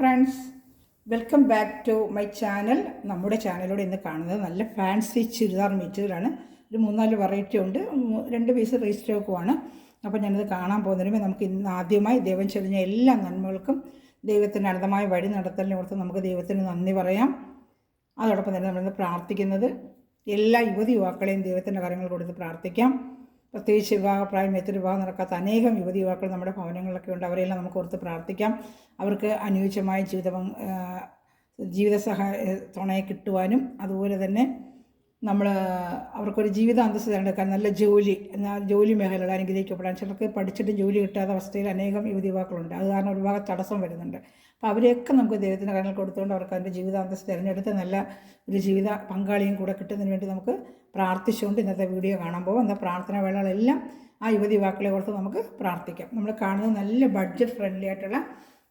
Friends, welcome back to my channel. നമ്മുടെ ചാനലിലൂടെ ഇന്ന് കാണുന്നത് നല്ല ഫാൻസി ചുരിദാർ മെറ്റീരിയലാണ്. ഒരു 3-4 വെറൈറ്റി ഉണ്ട്. 2 പീസ് റീസ്റ്റ് സ്റ്റോക്കുമാണ്. അപ്പോൾ ഞാനിത് കാണാൻ പോകുന്നതിന് നമുക്ക് ഇന്ന് ആദ്യമായി ദൈവം ചൊരിഞ്ഞ എല്ലാ നന്മകൾക്കും ദൈവത്തിൻ്റെ അനന്തമായ വഴി നടത്തലിനെ ഓർത്ത് നമുക്ക് ദൈവത്തിന് നന്ദി പറയാം. അതോടൊപ്പം തന്നെ നമ്മളിന്ന് പ്രാർത്ഥിക്കുന്നത് എല്ലാ യുവാക്കളെയും ദൈവത്തിൻ്റെ കാര്യങ്ങൾ കൊടുത്ത് പ്രാർത്ഥിക്കാം. പ്രത്യേകിച്ച് വിവാഹപ്രായം എത്തിരി വിവാഹം നടക്കാത്ത അനേകം യുവാക്കൾ നമ്മുടെ ഭവനങ്ങളിലൊക്കെ ഉണ്ട്. അവരെല്ലാം നമുക്ക് ഓർത്ത് പ്രാർത്ഥിക്കാം. അവർക്ക് അനുയോജ്യമായ ജീവിത തുണയെ കിട്ടുവാനും അതുപോലെ തന്നെ അവർക്കൊരു ജീവിത അന്തസ്സ് തിരഞ്ഞെടുക്കാൻ നല്ല ജോലി മേഖലകൾ അനുഗ്രഹിക്കപ്പെടാൻ. ചിലർക്ക് പഠിച്ചിട്ട് ജോലി കിട്ടാത്ത അവസ്ഥയിൽ അനേകം യുവാക്കളുണ്ട്. അത് കാരണം ഒരുപാട് തടസ്സം വരുന്നുണ്ട്. അപ്പോൾ അവരെയൊക്കെ നമുക്ക് ദൈവത്തിൻ്റെ കാര്യങ്ങൾ കൊടുത്തുകൊണ്ട് അവർക്ക് അതിൻ്റെ ജീവിതാന്തസ്സ് തിരഞ്ഞെടുത്ത് നല്ല ഒരു ജീവിത പങ്കാളിയും കൂടെ കിട്ടുന്നതിന് വേണ്ടി നമുക്ക് പ്രാർത്ഥിച്ചുകൊണ്ട് ഇന്നത്തെ വീഡിയോ കാണാൻ പോകും. എന്നാൽ പ്രാർത്ഥന വേളകളെല്ലാം ആ യുവാക്കളെ ഓർത്ത് നമുക്ക് പ്രാർത്ഥിക്കാം. നമ്മൾ കാണുന്നത് നല്ല ബഡ്ജറ്റ് ഫ്രണ്ട്ലി ആയിട്ടുള്ള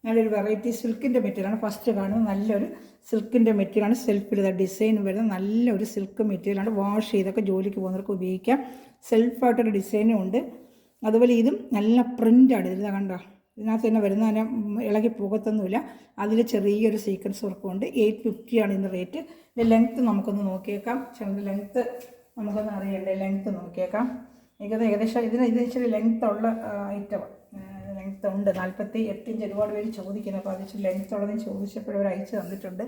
നല്ലൊരു വെറൈറ്റി സിൽക്കിൻ്റെ മെറ്റീരിയലാണ്. ഫസ്റ്റ് കാണുന്നത് നല്ലൊരു സിൽക്കിൻ്റെ മെറ്റീരിയലാണ്. സെൽഫിൽ ഡിസൈൻ വരുന്ന നല്ലൊരു സിൽക്ക് മെറ്റീരിയലാണ്. വാഷ് ചെയ്തൊക്കെ ജോലിക്ക് പോകുന്നവർക്ക് ഉപയോഗിക്കാം. സെൽഫായിട്ടൊരു ഡിസൈനും ഉണ്ട്. അതുപോലെ ഇതും നല്ല പ്രിൻ്റാണ്. ഇത് കണ്ടോ, ഇതിനകത്ത് തന്നെ വരുന്ന ഇളകി പോകത്തൊന്നുമില്ല. അതിൽ ചെറിയൊരു സീക്വൻസ് വർക്കും ഉണ്ട്. 850 ആണ് ഇതിൻ്റെ റേറ്റ്. ഇതിൻ്റെ ലെങ്ത്ത് നമുക്കൊന്ന് നോക്കിയേക്കാം. ചിലത് ലെങ്ത്ത് നമുക്കൊന്ന് അറിയണ്ടേ, ലെങ്ത്ത് നോക്കിയേക്കാം. ഏകദേശം ഇതിന് ഇച്ചിരി ലെങ്ത്തുള്ള ഐറ്റമാണ്. ലെങ്ത്ത് ഉണ്ട് 48 ഇഞ്ച്. ഒരുപാട് പേര് ചോദിക്കുന്നത്. അപ്പോൾ അതിച്ചിരി ലെങ്ത്ത് ഉള്ളതെന്ന് ചോദിച്ചപ്പോൾ അവർ അയച്ചു തന്നിട്ടുണ്ട്.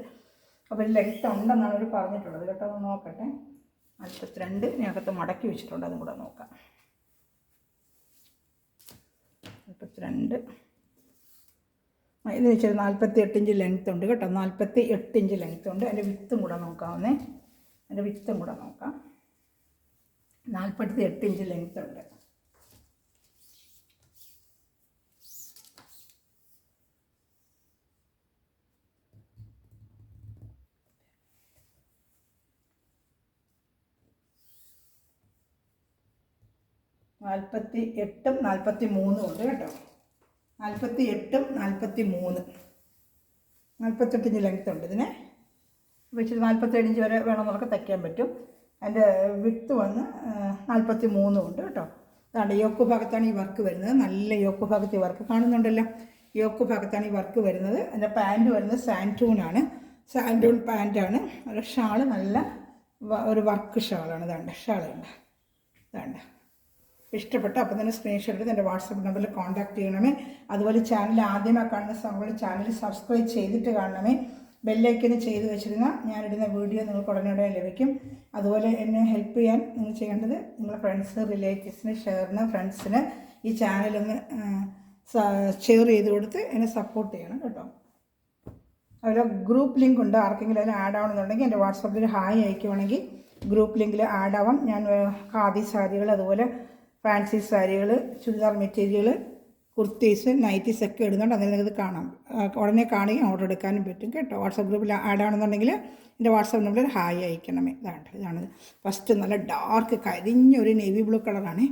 അപ്പോൾ ലെങ്ത്ത് ഉണ്ടെന്നാണ് അവർ പറഞ്ഞിട്ടുള്ളത് കേട്ടോ. ഒന്ന് നോക്കട്ടെ. 42 ഇതിനകത്ത് മടക്കി വെച്ചിട്ടുണ്ട്. അതും കൂടെ നോക്കാം. 42 ഇതിന് വെച്ചാൽ 48 ഇഞ്ച് ലെങ്ത്ത് ഉണ്ട് കേട്ടോ. 48 ഇഞ്ച് ലെങ്ത്ത് ഉണ്ട്. അതിൻ്റെ വിത്തും കൂടെ നോക്കാവുന്നേ. അതിൻ്റെ വിത്തും കൂടെ നോക്കാം. 48 ഇഞ്ച് ലെങ്ത്ത് ഉണ്ട്. നാൽപ്പത്തി 43 ഉണ്ട് കേട്ടോ. 48 43 48 ഇഞ്ച് ലെങ്ത്ത് ഉണ്ട് ഇതിന്. വെച്ചിട്ട് 47 ഇഞ്ച് വരെ വേണമെന്നൊക്കെ തയ്ക്കാൻ പറ്റും. അതിൻ്റെ വിട്ട് വന്ന് 43 ഉണ്ട് കേട്ടോ. അതാണ് യോക്ക് ഭാഗത്താണ് ഈ വർക്ക് വരുന്നത്. നല്ല യോക്ക് ഭാഗത്ത് ഈ വർക്ക് കാണുന്നുണ്ടല്ലോ. യോക്ക് ഭാഗത്താണ് ഈ വർക്ക് വരുന്നത്. അതിൻ്റെ പാൻറ്റ് വരുന്നത് സാൻറ്റൂണാണ്. സാൻറ്റൂൺ പാൻറ്റാണ്. ഒരു ഷാള് നല്ല ഒരു വർക്ക് ഷാളാണ്. ഇതാണ്ട് ഷാളുണ്ട്. ഇതാണ്ട് ഇഷ്ടപ്പെട്ട അപ്പം തന്നെ സ്ക്രീൻഷോട്ട് എടുത്ത് എൻ്റെ വാട്സപ്പ് നമ്പറിൽ കോൺടാക്റ്റ് ചെയ്യണമേ. അതുപോലെ ചാനൽ ആദ്യമായി കാണുന്ന സമയത്ത് ചാനൽ സബ്സ്ക്രൈബ് ചെയ്തിട്ട് കാണണമേ. ബെല്ലൈക്കന് ചെയ്ത് വെച്ചിരുന്ന ഞാനിടുന്ന വീഡിയോ നിങ്ങൾക്ക് ഉടനടി ലഭിക്കും. അതുപോലെ എന്നെ ഹെൽപ്പ് ചെയ്യാൻ നിങ്ങൾ ചെയ്യേണ്ടത് നിങ്ങളുടെ ഫ്രണ്ട്സ്, റിലേറ്റീവ്സിന്, ഫ്രണ്ട്സിന് ഈ ചാനലൊന്ന് ഷെയർ ചെയ്ത് കൊടുത്ത് എന്നെ സപ്പോർട്ട് ചെയ്യണം കേട്ടോ. അതുപോലെ ഗ്രൂപ്പ് ലിങ്ക് ഉണ്ട്. ആർക്കെങ്കിലും അതിൽ ആഡ് ആവണമെന്നുണ്ടെങ്കിൽ എൻ്റെ വാട്സപ്പിൽ ഹായ് അയക്കുവാണെങ്കിൽ ഗ്രൂപ്പ് ലിങ്കിൽ ആഡ് ആവാം. ഞാൻ ഖാദി സാരികൾ, അതുപോലെ ഫാൻസി സാരികൾ, ചുരിദാർ മെറ്റീരിയൽ, കുർത്തീസ്, നൈറ്റീസ് ഒക്കെ ഇടുന്നുണ്ട്. അതിൽ നിങ്ങൾക്ക് കാണാം. ഉടനെ കാണുകയും ഓർഡർ എടുക്കാനും പറ്റും കേട്ടോ. വാട്സപ്പ് ഗ്രൂപ്പിൽ ആഡ് ആണെന്നുണ്ടെങ്കിൽ എൻ്റെ വാട്സപ്പ് നമ്പറിൽ ഹായ് അയക്കണമേ. ഇതാണ് ഫസ്റ്റ് നല്ല ഡാർക്ക് കരിഞ്ഞൊരു നേവി ബ്ലൂ കളറാണ്.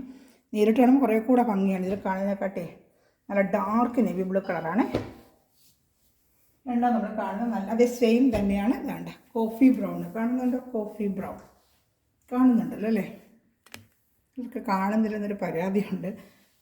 നേരിട്ട് കാണുമ്പോൾ കുറേ കൂടെ ഭംഗിയാണ്. ഇതിൽ കാണുന്നതിനെക്കാട്ടെ നല്ല ഡാർക്ക് നേവി ബ്ലൂ കളറാണ്. രണ്ടാം നമ്മൾ കാണുന്നത് നല്ല അതേ സെയിം തന്നെയാണ്. ഇതാണ്ട് കോഫി ബ്രൗൺ കാണുന്നുണ്ടോ? കോഫി ബ്രൗൺ കാണുന്നുണ്ടല്ലോ അല്ലേ? ഇതൊക്കെ കാണുന്നില്ലെന്നൊരു പരാതിയുണ്ട്.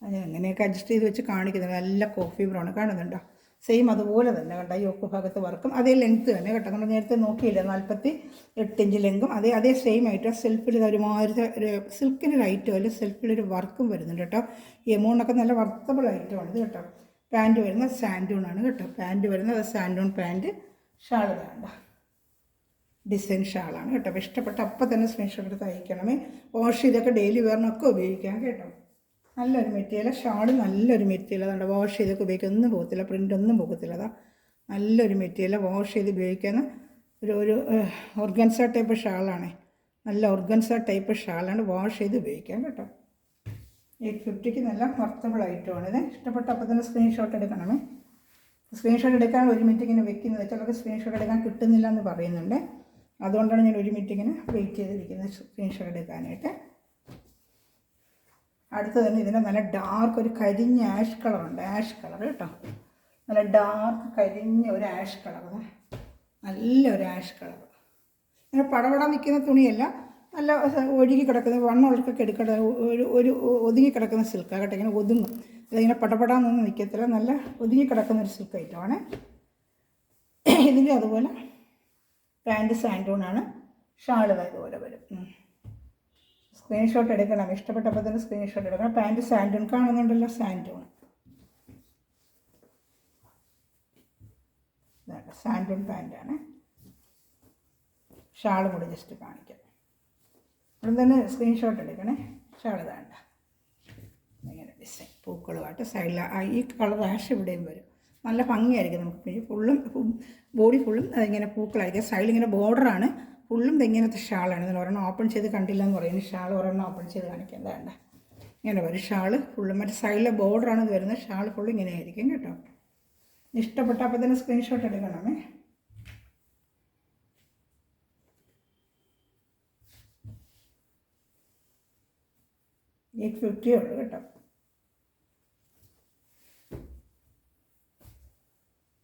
അത് എങ്ങനെയൊക്കെ അഡ്ജസ്റ്റ് ചെയ്ത് വെച്ച് കാണിക്കുന്നത്. നല്ല കോഫി ബ്രൗൺ കാണുന്നുണ്ടോ? സെയിം അതുപോലെ തന്നെ കണ്ട യോക്ക് ഭാഗത്ത് വർക്കും അതേ ലെങ്ത്ത് തന്നെ കേട്ടോ. നമ്മൾ നേരത്തെ നോക്കിയില്ല, 48 ഇഞ്ച് ലെങ്കും അതേ സെയിം ആയിട്ട് സെൽഫിൽ ഒരുമാതിരി ഒരു സിൽക്കിൻ്റെ ഐറ്റം അല്ല, സെൽഫിലൊരു വർക്കും വരുന്നുണ്ട് കേട്ടോ. ഈ എമൗണ്ടൊക്കെ നല്ല വർത്തബിൾ ഐറ്റമാണ് ഇത് കേട്ടോ. പാൻറ്റ് വരുന്നത് സാൻഡൂണാണ് കേട്ടോ. പാൻറ്റ് വരുന്നത് സാൻഡൂൺ പാൻറ്റ്. ഷാള് വേണ്ട ഡിസൈൻ ഷാളാണ് കേട്ടോ. അപ്പോൾ ഇഷ്ടപ്പെട്ട അപ്പം തന്നെ സ്ക്രീൻഷോട്ട് എടുത്ത് അയക്കണമേ. വാഷ് ചെയ്തൊക്കെ ഡെയിലി വെയറിനൊക്കെ ഉപയോഗിക്കാം കേട്ടോ. നല്ലൊരു മെറ്റീരിയൽ. ഷാള് നല്ലൊരു മെറ്റീരിയൽ. അതുകൊണ്ട് വാഷ് ചെയ്തൊക്കെ ഉപയോഗിക്കാൻ ഒന്നും പോകത്തില്ല, പ്രിൻ്റ് ഒന്നും പോകത്തില്ല. അതാ നല്ലൊരു മെറ്റീരിയൽ. വാഷ് ചെയ്ത് ഉപയോഗിക്കുന്ന ഒരു ഓർഗൻസ ടൈപ്പ് ഷാളാണ്. നല്ല ഓർഗൻസ ടൈപ്പ് ഷാളാണ്. വാഷ് ചെയ്ത് ഉപയോഗിക്കാം കേട്ടോ. 850 നല്ല വർത്തബിൾ ഐറ്റമാണിത്. ഇഷ്ടപ്പെട്ട അപ്പം തന്നെ സ്ക്രീൻഷോട്ട് എടുക്കണമേ. സ്ക്രീൻഷോട്ട് എടുക്കാൻ ഒരു മിനിറ്റിങ്ങനെ വെക്കുന്നത്. ചിലർക്ക് സ്ക്രീൻഷോട്ട് എടുക്കാൻ കിട്ടുന്നില്ല എന്ന് പറയുന്നുണ്ട്. അതുകൊണ്ടാണ് ഞാൻ ഒരു മിനിറ്റിങ്ങനെ വെയിറ്റ് ചെയ്തിരിക്കുന്നത് സ്ക്രീൻഷോട്ട് എടുക്കാനായിട്ട്. അടുത്ത് തന്നെ ഇതിന് നല്ല ഡാർക്ക് ഒരു കരിഞ്ഞ ആഷ് കളറുണ്ട്. ആഷ് കളർ കേട്ടോ. നല്ല ഡാർക്ക് കരിഞ്ഞ ഒരു ആഷ് കളർ. നല്ലൊരു ആഷ് കളർ. ഇങ്ങനെ പടപട നിൽക്കുന്ന തുണിയല്ല, നല്ല ഒഴുകി കിടക്കുന്ന വണ്ണമുള്ളവർക്കൊക്കെ എടുക്കേണ്ട ഒരു ഒതുങ്ങി കിടക്കുന്ന സിൽക്കാണ് കേട്ടോ. ഇങ്ങനെ ഒതുങ്ങും. അതിങ്ങനെ പടപടാന്നൊന്നും നിൽക്കത്തില്ല. നല്ല ഒതുങ്ങി കിടക്കുന്ന ഒരു സിൽക്ക് ഐറ്റമാണ്. ഇതിൻ്റെ അതുപോലെ പാൻറ്റ് സാൻഡൂണാണ്, ഷാള് ഇതുപോലെ വരും. സ്ക്രീൻഷോട്ട് എടുക്കണം, ഇഷ്ടപ്പെട്ടപ്പോൾ തന്നെ സ്ക്രീൻഷോട്ട് എടുക്കണം. പാൻറ്റ് സാൻഡൂൺ കാണുന്നുണ്ടല്ലോ, സാൻഡൂൺ സാൻഡൂൺ പാൻറ്റാണ്. ഷാളും കൂടി ജസ്റ്റ് കാണിക്കാം. ഇവിടെ തന്നെ സ്ക്രീൻഷോട്ട് എടുക്കണേ. ഷാള് വേണ്ട, ഇങ്ങനെ ഡിസൈൻ പൂക്കളുമായിട്ട് സൈഡിൽ ഈ കളർ ആഷ് ഇവിടെയും വരും. നല്ല ഭംഗിയായിരിക്കും. നമുക്ക് ഫുള്ളും ബോഡി ഫുള്ളും അതിങ്ങനെ പൂക്കളായിരിക്കും. സൈഡിലിങ്ങനെ ബോർഡറാണ്, ഫുള്ളും ഇങ്ങനത്തെ ഷാളാണ്. ഇതിൽ ഒരെണ്ണം ഓപ്പൺ ചെയ്ത് കണ്ടില്ല എന്ന് പറയുന്നത്. ഷാൾ ഒരെണ്ണം ഓപ്പൺ ചെയ്ത് കാണിക്കാം. വേണ്ട, ഇങ്ങനെ വരും ഷാള് ഫുള്ളും. മറ്റേ സൈഡിലെ ബോർഡറാണ് ഇത് വരുന്നത്. ഷാൾ ഫുള്ളും ഇങ്ങനെ ആയിരിക്കും കേട്ടോ. ഇഷ്ടപ്പെട്ട അപ്പോൾ തന്നെ സ്ക്രീൻഷോട്ട് എടുക്കണമേ. $850 ഉള്ളൂ കേട്ടോ.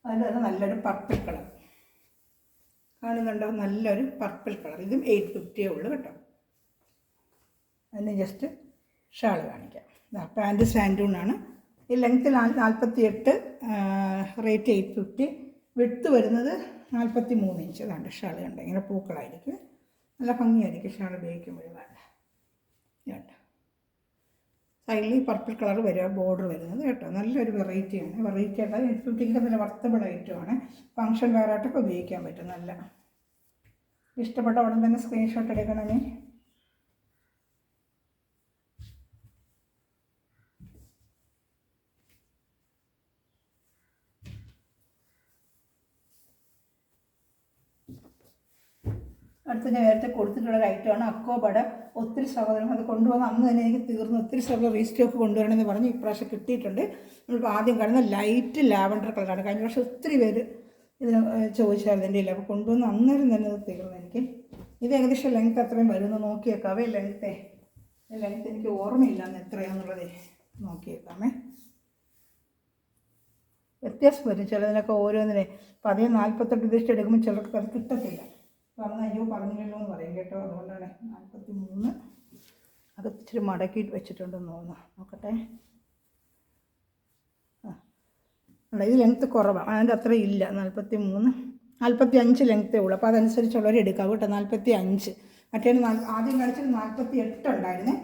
അതിലത് നല്ലൊരു പർപ്പിൾ കളർ കാണുന്നുണ്ടോ, നല്ലൊരു പർപ്പിൾ കളർ. ഇതും $850 ഉള്ളൂ കേട്ടോ. അതിന് ജസ്റ്റ് ഷാൾ കാണിക്കാം. പാൻറ്റ് സാൻഡൂണാണ്. ഈ ലെങ്ത്തിൽ 48, റേറ്റ് $850. വിഡ്ത്ത് വരുന്നത് 43 ഇഞ്ച്. അതാണ്ട് ഷാൾ കണ്ട ഇങ്ങനെ പൂക്കളായിരിക്കും. നല്ല ഭംഗിയായിരിക്കും ഷാൾ ഉപയോഗിക്കുമ്പോഴും. വേണ്ട സൈഡിൽ ഈ പർപ്പിൾ കളർ വരിക, ബോർഡർ വരുന്നത് കേട്ടോ. നല്ലൊരു വെറൈറ്റിയാണ്. വെറൈറ്റി ആയിട്ട് $850 നല്ല വർത്തബിൾ ഐറ്റമാണ്. ഫങ്ഷൻ വേറായിട്ടൊക്കെ ഉപയോഗിക്കാൻ പറ്റും. നല്ല ഇഷ്ടപ്പെട്ട ഉടൻ തന്നെ സ്ക്രീൻഷോട്ട് എടുക്കണമേ. അടുത്ത് ഞാൻ നേരത്തെ കൊടുത്തിട്ടുള്ളൊരു ഐറ്റമാണ് അക്കോബയുടെ. ഒത്തിരി സഹോദരങ്ങൾ അത് കൊണ്ടുവന്ന് അന്ന് തന്നെ എനിക്ക് തീർന്നു. ഒത്തിരി സഹോദരങ്ങൾ റീസ്റ്റോക്ക് കൊണ്ടുവരണമെന്ന് പറഞ്ഞ് ഇപ്രാവശ്യം കിട്ടിയിട്ടുണ്ട്. നമ്മളിപ്പോൾ ആദ്യം കാണുന്ന ലൈറ്റ് ലാവൻഡർ കളറാണ്. കഴിഞ്ഞ പ്രാവശ്യം ഒത്തിരി പേര് ഇതിന് ചോദിച്ചായിരുന്നു എൻ്റെ ഇല്ല. അപ്പോൾ കൊണ്ടുവന്ന് അന്നേരം തന്നെ അത് തീർന്നു എനിക്ക്. ഇത് ഏകദേശം ലെങ്ത്ത് അത്രയും വരുമെന്ന് നോക്കിയേക്കാവേ. ലെങ്ത്ത് എനിക്ക് ഓർമ്മയില്ല അന്ന് എത്രയാണെന്നുള്ളത്. നോക്കിയേക്കാമേ. വ്യത്യാസം വരും ചിലതിനൊക്കെ ഓരോന്നിനെ. അപ്പോൾ അതേ 48 ഉദ്ദേശിച്ച് എടുക്കുമ്പോൾ ചിലർക്ക് അത് കിട്ടത്തില്ല. പറഞ്ഞ അയ്യോ പറഞ്ഞില്ലല്ലോ എന്ന് പറയും കേട്ടോ. അതുകൊണ്ടാണ് 43 അത് ഇച്ചിരി മടക്കി വെച്ചിട്ടുണ്ടെന്ന് തോന്നുന്നു. നോക്കട്ടെ. ഇത് ലെങ്ത്ത് കുറവാണ്, അതിൻ്റെ അത്ര ഇല്ല. 43, 45 ലെങ്ത്തേ ഉള്ളൂ. അപ്പോൾ അതനുസരിച്ചുള്ളവർ എടുക്കാം കേട്ടോ. 45. മറ്റേ ആദ്യം കാണിച്ചത് 48 ഉണ്ടായിരുന്നേ.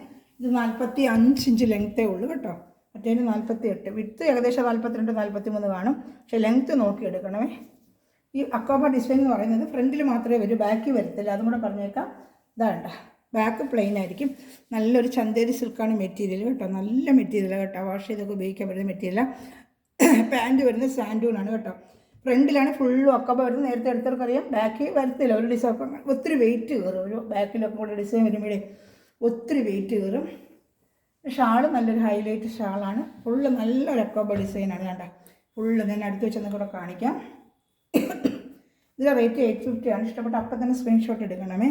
ഇത് 45 ഇഞ്ച് ലെങ്ത്തേ ഉള്ളൂ കേട്ടോ. മറ്റേ 48. വിഡ്ത്ത് ഏകദേശം 42, 43 കാണും. പക്ഷേ ലെങ്ത്ത് നോക്കി എടുക്കണമേ. ഈ അക്കോബ ഡിസൈൻ എന്ന് പറയുന്നത് ഫ്രണ്ടിൽ മാത്രമേ വരൂ, ബാക്കിൽ വരത്തില്ല. അതും കൂടെ പറഞ്ഞേക്കാം. ഇതാണ്ട ബാക്ക് പ്ലെയിൻ ആയിരിക്കും. നല്ലൊരു ചന്തേരി സിൽക്കാണ് മെറ്റീരിയൽ കേട്ടോ. നല്ല മെറ്റീരിയലാണ് കേട്ടോ. വാഷ് ചെയ്തൊക്കെ ഉപയോഗിക്കാൻ പറ്റുന്ന മെറ്റീരിയലാണ്. പാൻറ്റ് വരുന്നത് സാൻഡൂണാണ് കേട്ടോ. ഫ്രണ്ടിലാണ് ഫുള്ളും അക്കോബ വരുന്നത്. നേരത്തെ എടുത്തവർക്കറിയാം. ബാക്കിൽ വരത്തില്ല. ഒരു ഡിസൈൻ ഒത്തിരി വെയിറ്റ് കയറും. ഒരു ബാക്കിലൊക്കെ കൂടെ ഡിസൈൻ വരുമ്പോഴേ ഒത്തിരി വെയിറ്റ് കയറും. ഷാള് നല്ലൊരു ഹൈലൈറ്റ് ഷാളാണ്. ഫുള്ള് നല്ലൊരു അക്കോബ ഡിസൈനാണ് കേട്ടോ. ഫുള്ള് ഞാൻ അടുത്ത് വെച്ചൊന്നും കൂടെ കാണിക്കാം. ഇതിൻ്റെ റേറ്റ് 850 ആണ്. ഇഷ്ടപ്പെട്ട അപ്പം തന്നെ സ്ക്രീൻഷോട്ട് എടുക്കണമേ.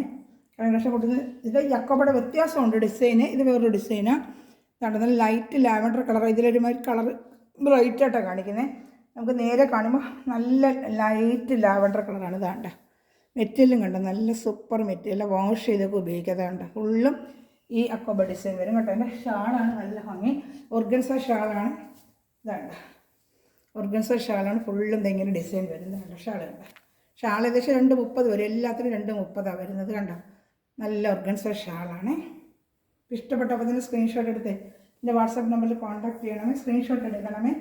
കാരണം പക്ഷേ കൊടുക്കുന്നത് ഇത് അക്കോബയുടെ വ്യത്യാസമുണ്ട് ഡിസൈന്. ഇത് വേറൊരു ഡിസൈനാണ്. നല്ല ലൈറ്റ് ലാവൻഡർ കളർ. ഇതിലൊരുമാതിരി കളർ ബ്രൈറ്റായിട്ടാണ് കാണിക്കുന്നത്. നമുക്ക് നേരെ കാണുമ്പോൾ നല്ല ലൈറ്റ് ലാവൻഡർ കളറാണ്. ഇതാണ്ട മെറ്റീരിയലും കണ്ട നല്ല സൂപ്പർ മെറ്റീരിയൽ. വാഷ് ചെയ്തൊക്കെ ഉപയോഗിക്കാതാണ്ട ഫുള്ളും ഈ അക്കോബ ഡിസൈൻ വരും കേട്ടോ. എൻ്റെ ഷാളാണ് നല്ല ഭംഗി. ഓർഗൻസ ഷാളാണ്. ഇതാണ്ട ഓർഗൻസ ഷാളാണ്. ഫുള്ളും ഇങ്ങനെ ഡിസൈൻ വരുന്നതാണ്. ഷാൾ കണ്ട. ഷാൾ ഏകദേശം 230 വരും. എല്ലാത്തിനും 230 വരുന്നത് കണ്ടോ. നല്ല ഓർഗൻസ ഷാളാണ്. ഇഷ്ടപ്പെട്ടപ്പോൾ തന്നെ സ്ക്രീൻഷോട്ട് എടുത്ത് എൻ്റെ വാട്സാപ്പ് നമ്പറിൽ കോൺടാക്ട് ചെയ്യണമേ. സ്ക്രീൻഷോട്ട് എടുക്കണമേ.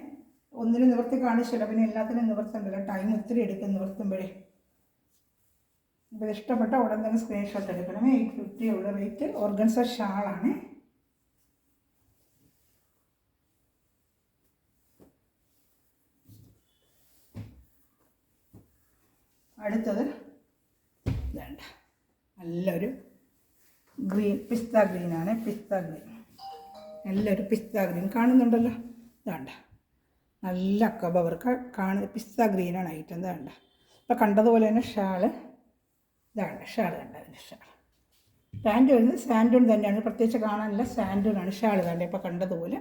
ഒന്നിനും നിവർത്തി കാണിച്ചില്ല, പിന്നെ എല്ലാത്തിനും നിവർത്തുണ്ടല്ലോ. ടൈം ഒത്തിരി എടുക്കും നിവർത്തുമ്പോഴേ. ഇപ്പോൾ ഇഷ്ടപ്പെട്ട ഉടൻ തന്നെ സ്ക്രീൻഷോട്ട് എടുക്കണമേ. 850 ഉള്ള റേറ്റ്. ഓർഗൻസ ഷാളാണ്. അടുത്തത് വേണ്ട നല്ലൊരു ഗ്രീൻ, പിസ്ത ഗ്രീനാണ്. പിസ്ത ഗ്രീൻ, നല്ലൊരു പിസ്ത ഗ്രീൻ കാണുന്നുണ്ടല്ലോ. വേണ്ട നല്ല അക്കോബ വർക്ക് കാണുന്നത്. പിസ്ത ഗ്രീനാണ് ഐറ്റം. വേണ്ട ഇപ്പോൾ കണ്ടതുപോലെ തന്നെ ഷാള്. ഇതാണ് ഷാൾ കണ്ട. അതിൻ്റെ ഷാൾ പാൻറ്റ് വരുന്നത് സാൻഡൂൺ തന്നെയാണ്. പ്രത്യേകിച്ച് കാണാനില്ല, സാൻഡൂണാണ് ഷാൾ. വേണ്ട ഇപ്പോൾ കണ്ടതുപോലെ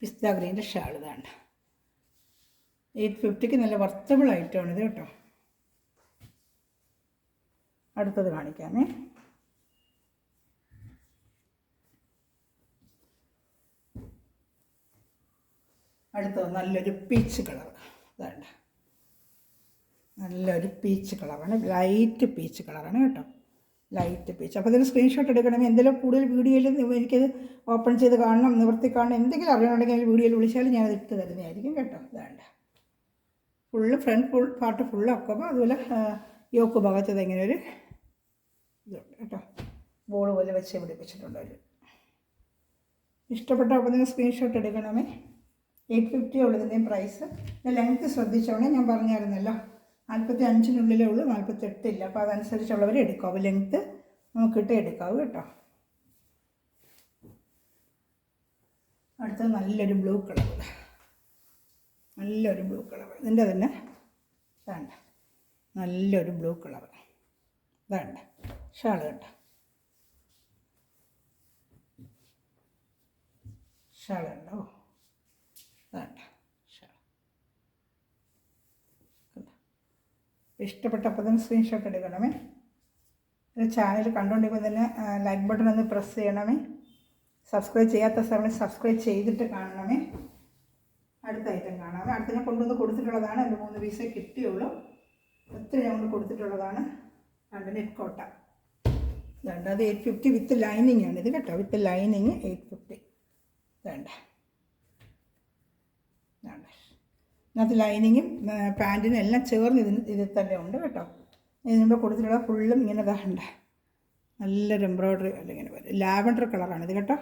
പിസ്ത ഗ്രീൻ്റെ ഷാൾ. വേണ്ട 850 നല്ല വർത്തബിൾ ഐറ്റമാണ് ഇത് കേട്ടോ. അടുത്തത് കാണിക്കാമേ. അടുത്തത് നല്ലൊരു പീച്ച് കളർ. വേണ്ട നല്ലൊരു പീച്ച് കളറാണ്, ലൈറ്റ് പീച്ച് കളറാണ് കേട്ടോ, ലൈറ്റ് പീച്ച്. അപ്പോൾ ഇതിന് സ്ക്രീൻഷോട്ട് എടുക്കണമെങ്കിൽ എന്തെങ്കിലും കൂടുതൽ വീഡിയോയിൽ എനിക്കത് ഓപ്പൺ ചെയ്ത് കാണണം, നിവർത്തി കാണണം, എന്തെങ്കിലും അറിയണമെങ്കിൽ വീഡിയോയിൽ വിളിച്ചാലും ഞാനത് ഇട്ട് തരുന്നതായിരിക്കും കേട്ടോ. വേണ്ട ഫുള്ള് ഫ്രണ്ട് പാർട്ട് ഫുള്ളാക്കുമ്പോൾ അതുപോലെ യോക്ക് ഭാഗത്ത് ഇങ്ങനെ ഒരു ഇതുണ്ട് കേട്ടോ, ബോൾ പോലെ വെച്ച് പിടിപ്പിച്ചിട്ടുണ്ട് അവർ. ഇഷ്ടപ്പെട്ട അപ്പോൾ നിങ്ങൾ സ്ക്രീൻഷോട്ട് എടുക്കണമേ. 850 ഉള്ളതിൻ്റെയും പ്രൈസ്. ലെങ്ത്ത് ശ്രദ്ധിച്ചോണേ, ഞാൻ പറഞ്ഞായിരുന്നല്ലോ 45-നുള്ളിലേ ഉള്ളൂ, 48 ഇല്ല. അപ്പോൾ അതനുസരിച്ചുള്ളവർ എടുക്കാവൂ, ലെങ്ത്ത് നോക്കിയിട്ട് എടുക്കാവൂ കേട്ടോ. അടുത്തത് നല്ലൊരു ബ്ലൂ കളർ, നല്ലൊരു ബ്ലൂ കളർ. ഇതിൻ്റെ തന്നെ വേണ്ട നല്ലൊരു ബ്ലൂ കളർ വേണ്ട ഷാൾ കേട്ടോ, ഷാൾ ഉണ്ടോ വേണ്ട ഷാൾ. ഇഷ്ടപ്പെട്ടപ്പോൾ തന്നെ സ്ക്രീൻഷോട്ട് എടുക്കണമേ. ചാനൽ കണ്ടുകൊണ്ടിരിക്കുമ്പോൾ തന്നെ ലൈക്ക് ബട്ടൺ ഒന്ന് പ്രസ് ചെയ്യണമേ. സബ്സ്ക്രൈബ് ചെയ്യാത്ത സമയം സബ്സ്ക്രൈബ് ചെയ്തിട്ട് കാണണമേ. അടുത്ത ഐറ്റം കാണാമേ. അടുത്ത ഞാൻ കൊണ്ടുവന്ന് കൊടുത്തിട്ടുള്ളതാണ്, എൻ്റെ 3 പീസേ കിട്ടിയുള്ളൂ, ഒത്തിരി ഞാൻ കൊണ്ട് കൊടുത്തിട്ടുള്ളതാണ്. രണ്ട് നെറ്റ് കോട്ട വേണ്ട, അത് 850 വിത്ത് ലൈനിങ് ആണ് ഇത് കേട്ടോ, വിത്ത് ലൈനിങ് 850 വേണ്ട വേണ്ട. ഇതിനകത്ത് ലൈനിങ്ങും പാൻറ്റിനും എല്ലാം ചേർന്ന് ഇതിൽ തന്നെ ഉണ്ട് കേട്ടോ. ഇതിന് മുമ്പ് കൊടുത്തിട്ടുള്ള ഫുള്ളും ഇങ്ങനെ വേണ്ട നല്ലൊരു എംബ്രോയ്ഡറി അല്ലെങ്കിൽ വരും, ലാവൻഡർ കളറാണ് ഇത് കേട്ടോ.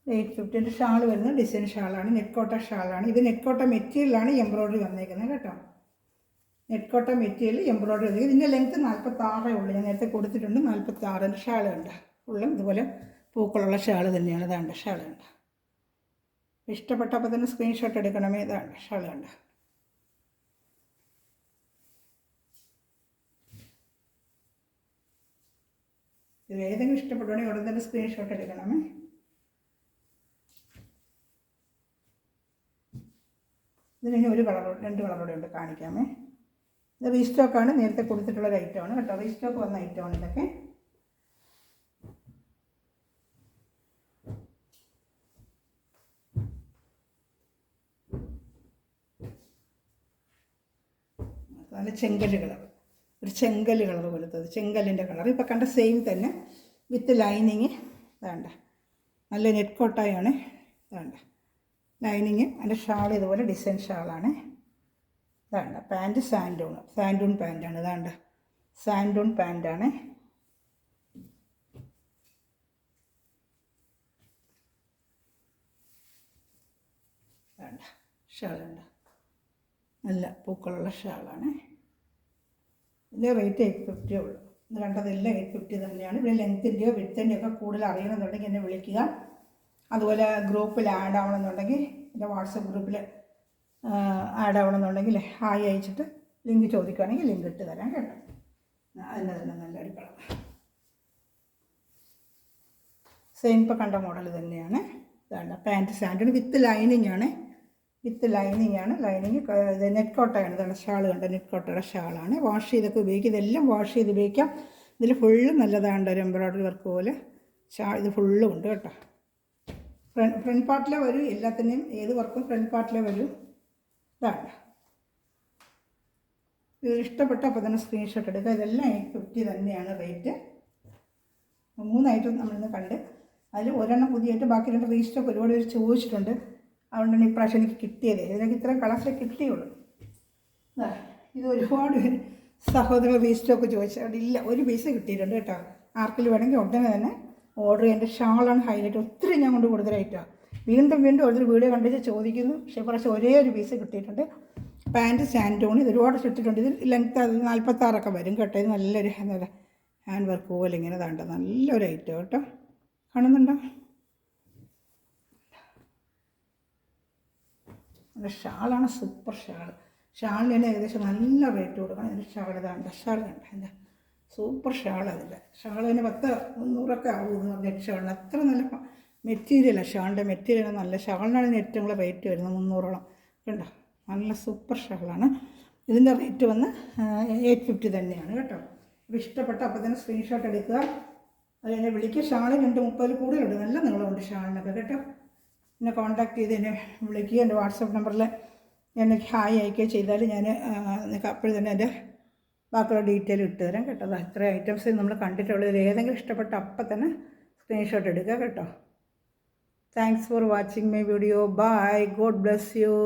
850 ഷാൾ വരുന്നത് ഡിസൈൻ ഷാളാണ്, നെറ്റ് കോട്ട ഷാളാണ് ഇത്. നെറ്റ് കോട്ട മെറ്റീരിയലാണ് എംബ്രോയ്ഡറി വന്നേക്കുന്നത് കേട്ടോ, നെറ്റ് കോട്ട മെറ്റീരിയൽ എംബ്രോയ്ഡറി. ഇതിൻ്റെ ലെങ്ത്ത് 46 ഉള്ളൂ, ഞാൻ നേരത്തെ കൊടുത്തിട്ടുണ്ട് 46. ഷാൾ ഉണ്ട് ഫുള്ളും ഇതുപോലെ പൂക്കളുള്ള ഷാൾ തന്നെയാണ്. ഇതാണ്ട് ഷാൾ ഉണ്ട്. ഇഷ്ടപ്പെട്ടപ്പോൾ തന്നെ സ്ക്രീൻഷോട്ട് എടുക്കണമേ. ഇതാണ്ട് ഷാൾ ഉണ്ട്. ഇത് ഏതെങ്കിലും ഇഷ്ടപ്പെടുവാണെങ്കിൽ ഉടൻ തന്നെ സ്ക്രീൻഷോട്ട് എടുക്കണമേ. ഇതിന് ഒരു കളർ 2 കളറോടെ ഉണ്ട്, കാണിക്കാമേ. ഇത് റീസ്റ്റോക്കാണ്, നേരത്തെ കൊടുത്തിട്ടുള്ള ഒരു ഐറ്റമാണ് കേട്ടോ, റീസ്റ്റോക്ക് വന്ന ഐറ്റമാണ് ഇതൊക്കെ. നല്ല ചെങ്കല്ല് കളർ, ഒരു ചെങ്കല്ല് കളർ പോലത്തത്, ചെങ്കല്ലിൻ്റെ കളർ. ഇപ്പോൾ കണ്ട സെയിം തന്നെ വിത്ത് ലൈനിങ് വേണ്ട, നല്ല നെറ്റ് കോട്ടായാണ് വേണ്ട ലൈനിങ്. അതിൻ്റെ ഷാൾ ഇതുപോലെ ഡിസൈൻ ഷാളാണ് വേണ്ട. പാൻറ്റ് സാൻഡൂൺ പാൻറ്റാണ് ഇതാണ്ട്, സാൻഡൂൺ പാൻറ്റാണ് വേണ്ട. ഷാളുണ്ട്, നല്ല പൂക്കളുള്ള ഷാളാണ്. ഇതിൻ്റെ റേറ്റ് 850 ഉള്ളൂ. ഇത് കണ്ടതെല്ലാം 850 തന്നെയാണ്. ഇവിടെ ലെങ്ത്തിൻ്റെയോ വിഡ്ത്തിൻ്റെയോ ഒക്കെ കൂടുതൽ അറിയണമെന്നുണ്ടെങ്കിൽ എന്നെ വിളിക്കുക. അതുപോലെ ഗ്രൂപ്പിൽ ആഡ് ആവണമെന്നുണ്ടെങ്കിൽ എൻ്റെ വാട്സപ്പ് ഗ്രൂപ്പിൽ ആഡ് ആവണമെന്നുണ്ടെങ്കിൽ ഹായ് അയച്ചിട്ട് ലിങ്ക് ചോദിക്കുകയാണെങ്കിൽ ലിങ്ക് ഇട്ട് തരാം കേട്ടോ. അതിൻ്റെ തന്നെ നല്ലൊരു കളർ സെയിം ഇപ്പോൾ കണ്ട മോഡൽ തന്നെയാണ്. ഇതാണ് പാൻറ്റ് സാൻഡൂൺ വിത്ത് ലൈനിങ് ആണ്, വിത്ത് ലൈനിങ് ആണ്. ലൈനിങ് ഇത് നെറ്റ് കോട്ടയാണ്. ഇതാണ് ഷാൾ കണ്ട, നെറ്റ് കോട്ടയുടെ ഷാളാണ്. വാഷ് ചെയ്തൊക്കെ ഉപയോഗിക്കും, ഇതെല്ലാം വാഷ് ചെയ്ത് ഉപയോഗിക്കാം. ഇതിൽ ഫുള്ളും നല്ലതാണ്, ഒരു എംബ്രോയ്ഡറി വർക്ക് പോലെ ഇത് ഫുള്ളും ഉണ്ട് കേട്ടോ. ഫ്രണ്ട് പാർട്ടിലേ വരും, എല്ലാത്തിൻ്റെയും ഏത് വർക്കും ഫ്രണ്ട് പാർട്ടിലേ വരും. ഇതാണ് ഇത്. ഇഷ്ടപ്പെട്ട അപ്പോൾ തന്നെ സ്ക്രീൻഷോട്ട് എടുക്കുക. ഇതെല്ലാം 850 തന്നെയാണ് റേറ്റ്. 3 ഐറ്റം നമ്മളിന്ന് കണ്ട്, അതിൽ ഒരെണ്ണം പുതിയായിട്ട് ബാക്കി 2 റീസ്റ്റോക്ക് ഒരുപാട് പേര് ചോദിച്ചിട്ടുണ്ട്. അതുകൊണ്ടാണ് ഇപ്രാവശ്യം എനിക്ക് കിട്ടിയത്. ഇതിനൊക്കെ ഇത്രയും കളേഴ്സേ കിട്ടിയുള്ളൂ. ഇത് ഒരുപാട് പേര് സഹോദരങ്ങൾ റീസ്റ്റോക്ക് ചോദിച്ചത് ഇല്ല, ഒരു പീസ് കിട്ടിയിട്ടുണ്ട് കേട്ടോ. ആർക്കെങ്കിലും വേണമെങ്കിൽ ഉടനെ തന്നെ ഓർഡർ ചെയ്യേണ്ട. ഷാളാണ് ഹൈലൈറ്റ്, ഒത്തിരി ഞാൻ കൊണ്ട് കൊടുത്തതായിട്ടാണ്. വീണ്ടും ഒരു വീഡിയോ കണ്ടിട്ട് ചോദിക്കുന്നു, പക്ഷേ പ്രാവശ്യം ഒരേ ഒരു പീസ് കിട്ടിയിട്ടുണ്ട്. പാൻറ്റ് സാൻഡൂൺ ഇത് ഒരുപാട് ചുറ്റിട്ടുണ്ട്. ഇത് ലെങ്ത്ത് 46 വരും കേട്ടോ. ഇത് നല്ലൊരു എന്താ ഹാൻഡ് വർക്ക് പോലെ ഇങ്ങനെ താണ്ട നല്ലൊരു ഐറ്റം കേട്ടോ. കാണുന്നുണ്ടോ? നല്ല ഷാളാണ്, സൂപ്പർ ഷാൾ. ഷാളിന് തന്നെ ഏകദേശം നല്ല റേറ്റ് കൊടുക്കണം. ഇതിൻ്റെ ഷാൾ ഇതാണ്ട്, ഷാൾ കണ്ട എന്താ സൂപ്പർ ഷാൾ. അതിൻ്റെ ഷാൾ തന്നെ 100-300 ആവുമെന്ന് പറഞ്ഞ ഷാളിന് അത്ര നല്ല മെറ്റീരിയലാണ്. ഷാളിൻ്റെ മെറ്റീരിയൽ നല്ല. ഷാളിനാണ് ഏറ്റവും കൂടുതൽ റേറ്റ് വരുന്നത്, 300ഓളം കണ്ടോ. നല്ല സൂപ്പർ ഷാളാണ്. ഇതിൻ്റെ റേറ്റ് വന്ന് 850 തന്നെയാണ് കേട്ടോ. അപ്പോൾ ഇഷ്ടപ്പെട്ട അപ്പോൾ തന്നെ സ്ക്രീൻഷോട്ട് എടുക്കുക, അത് എന്നെ വിളിക്കുക. ഷാൾ 230 കൂടുതലുണ്ട്, നല്ല നീളമുണ്ട് ഷാളിനൊക്കെ കേട്ടോ. എന്നെ കോൺടാക്ട് ചെയ്ത് എന്നെ വിളിക്കുക. എൻ്റെ വാട്സപ്പ് നമ്പറിൽ എന്നെ ഹായ് അയക്കുകയോ ചെയ്താൽ ഞാൻ നിങ്ങൾക്ക് അപ്പോഴും തന്നെ എൻ്റെ ബാക്കിയുള്ള ഡീറ്റെയിൽ ഇട്ട് തരാം കേട്ടോ. അത് അത്രയും ഐറ്റംസ് നമ്മൾ കണ്ടിട്ടുള്ളതിൽ ഏതെങ്കിലും ഇഷ്ടപ്പെട്ട അപ്പം തന്നെ സ്ക്രീൻഷോട്ട് എടുക്കുക കേട്ടോ. Thanks for watching my video. Bye. God bless U.